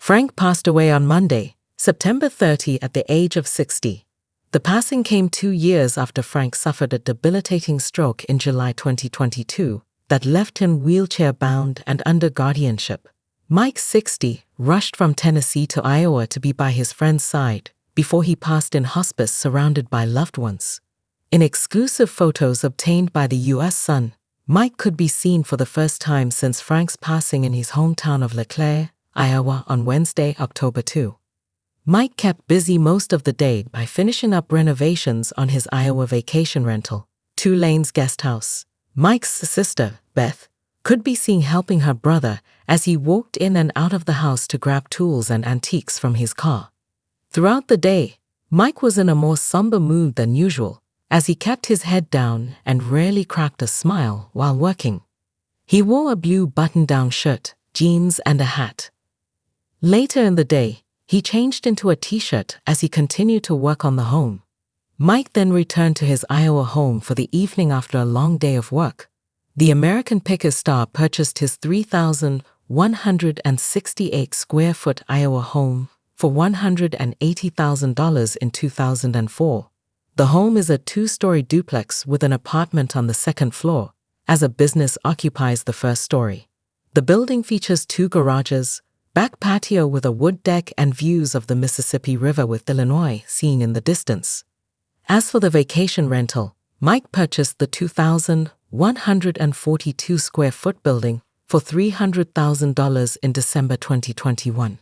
Frank passed away on Monday, September 30 at the age of 60. The passing came 2 years after Frank suffered a debilitating stroke in July 2022 that left him wheelchair-bound and under guardianship. Mike, 60, rushed from Tennessee to Iowa to be by his friend's side before he passed in hospice surrounded by loved ones. In exclusive photos obtained by the U.S. Sun, Mike could be seen for the first time since Frank's passing in his hometown of LeClaire, Iowa on Wednesday, October 2. Mike kept busy most of the day by finishing up renovations on his Iowa vacation rental, 2 Lanes Guest House. Mike's sister, Beth, could be seen helping her brother as he walked in and out of the house to grab tools and antiques from his car. Throughout the day, Mike was in a more somber mood than usual, as he kept his head down and rarely cracked a smile while working. He wore a blue button-down shirt, jeans, and a hat. Later in the day, he changed into a t-shirt as he continued to work on the home. Mike then returned to his Iowa home for the evening after a long day of work. The American Pickers star purchased his 3,168-square-foot Iowa home for $180,000 in 2004. The home is a 2-story duplex with an apartment on the 2nd floor, as a business occupies the 1st story. The building features 2 garages, back patio with a wood deck and views of the Mississippi River with Illinois seen in the distance. As for the vacation rental, Mike purchased the 2,142-square-foot building for $300,000 in December 2021.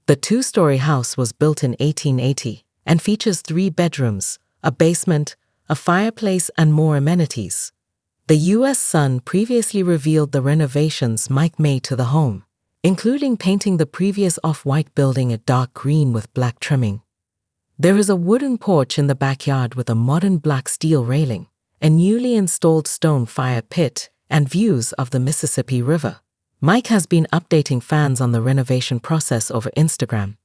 The 2-story house was built in 1880 and features 3 bedrooms, a basement, a fireplace, and more amenities. The U.S. Sun previously revealed the renovations Mike made to the home, including painting the previous off-white building a dark green with black trimming. There is a wooden porch in the backyard with a modern black steel railing, a newly installed stone fire pit, and views of the Mississippi River. Mike has been updating fans on the renovation process over Instagram.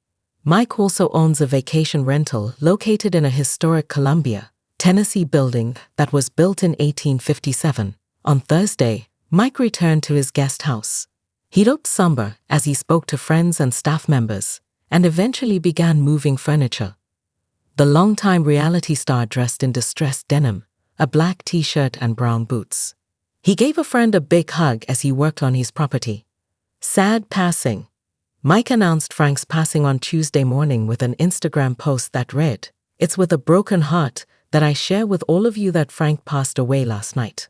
Mike also owns a vacation rental located in a historic Columbia, Tennessee building that was built in 1857. On Thursday, Mike returned to his guest house. He looked somber as he spoke to friends and staff members, and eventually began moving furniture. The longtime reality star dressed in distressed denim, a black t-shirt and brown boots. He gave a friend a big hug as he worked on his property. Sad passing. Mike announced Frank's passing on Tuesday morning with an Instagram post that read, "It's with a broken heart that I share with all of you that Frank passed away last night.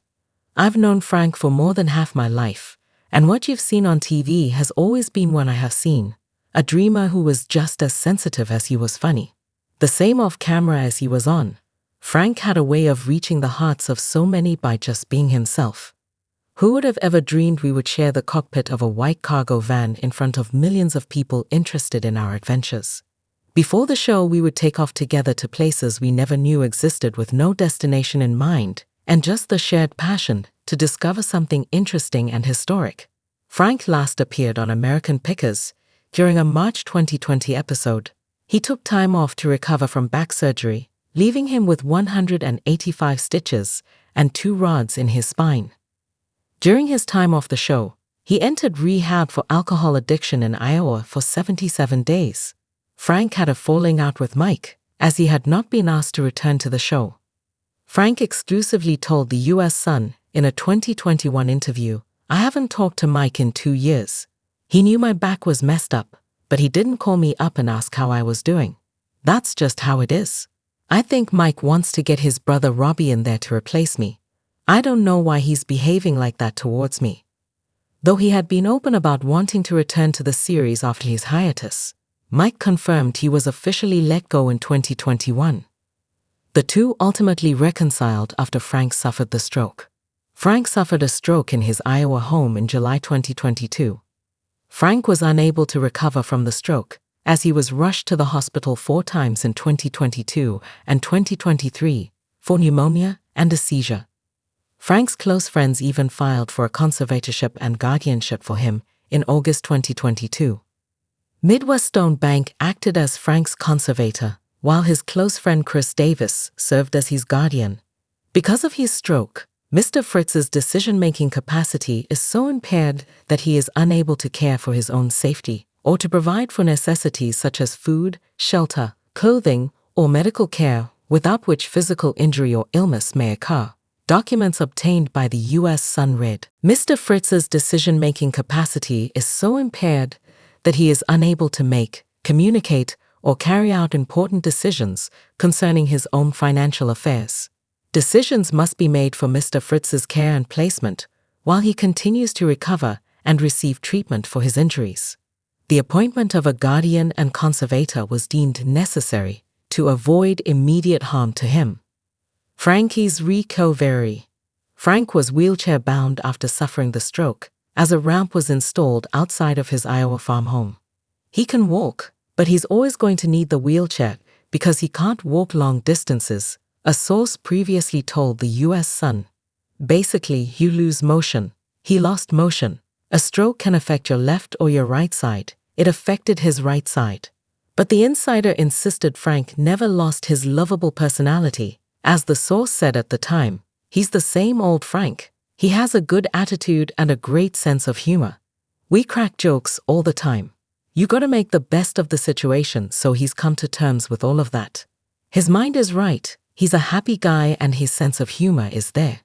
I've known Frank for more than half my life, and what you've seen on TV has always been what I have seen. A dreamer who was just as sensitive as he was funny. The same off camera as he was on. Frank had a way of reaching the hearts of so many by just being himself. Who would have ever dreamed we would share the cockpit of a white cargo van in front of millions of people interested in our adventures? Before the show, we would take off together to places we never knew existed with no destination in mind, and just the shared passion to discover something interesting and historic." Frank last appeared on American Pickers during a March 2020 episode. He took time off to recover from back surgery, leaving him with 185 stitches and 2 rods in his spine. During his time off the show, he entered rehab for alcohol addiction in Iowa for 77 days. Frank had a falling out with Mike, as he had not been asked to return to the show. Frank exclusively told the U.S. Sun in a 2021 interview, "I haven't talked to Mike in 2 years. He knew my back was messed up, but he didn't call me up and ask how I was doing. That's just how it is. I think Mike wants to get his brother Robbie in there to replace me. I don't know why he's behaving like that towards me." Though he had been open about wanting to return to the series after his hiatus, Mike confirmed he was officially let go in 2021. The two ultimately reconciled after Frank suffered the stroke. Frank suffered a stroke in his Iowa home in July 2022. Frank was unable to recover from the stroke, as he was rushed to the hospital 4 times in 2022 and 2023 for pneumonia and a seizure. Frank's close friends even filed for a conservatorship and guardianship for him in August 2022. Midwest Stone Bank acted as Frank's conservator, while his close friend Chris Davis served as his guardian. Because of his stroke, Mr. Fritz's decision-making capacity is so impaired that he is unable to care for his own safety or to provide for necessities such as food, shelter, clothing, or medical care, without which physical injury or illness may occur. Documents obtained by the U.S. Sun read, Mr. Fritz's decision-making capacity is so impaired that he is unable to make, communicate, or carry out important decisions concerning his own financial affairs. Decisions must be made for Mr. Fritz's care and placement while he continues to recover and receive treatment for his injuries. The appointment of a guardian and conservator was deemed necessary to avoid immediate harm to him. Frankie's recovery. Frank was wheelchair-bound after suffering the stroke, as a ramp was installed outside of his Iowa farm home. He can walk, but he's always going to need the wheelchair because he can't walk long distances, a source previously told the U.S. Sun. Basically, you lose motion. He lost motion. A stroke can affect your left or your right side. It affected his right side. But the insider insisted Frank never lost his lovable personality. As the source said at the time, he's the same old Frank. He has a good attitude and a great sense of humor. We crack jokes all the time. You gotta make the best of the situation, so he's come to terms with all of that. His mind is right. He's a happy guy and his sense of humor is there.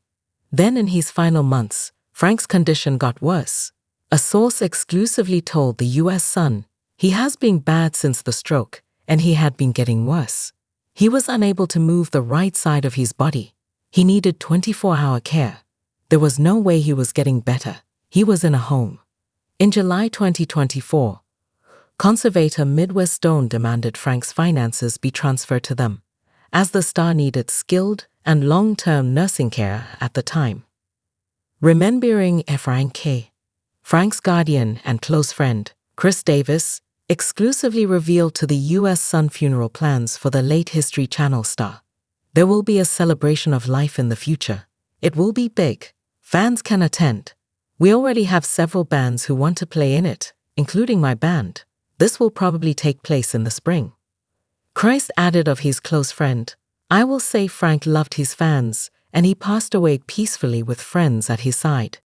Then in his final months, Frank's condition got worse. A source exclusively told the U.S. Sun, he has been bad since the stroke, and he had been getting worse. He was unable to move the right side of his body. He needed 24-hour care. There was no way he was getting better. He was in a home. In July 2024, conservator Midwest Stone demanded Frank's finances be transferred to them, as the star needed skilled and long-term nursing care at the time. Remembering Frank K. Frank's guardian and close friend, Chris Davis, exclusively revealed to the U.S. Sun funeral plans for the late History Channel star. There will be a celebration of life in the future. It will be big. Fans can attend. We already have several bands who want to play in it, including my band. This will probably take place in the spring. Chris added of his close friend, I will say Frank loved his fans, and he passed away peacefully with friends at his side.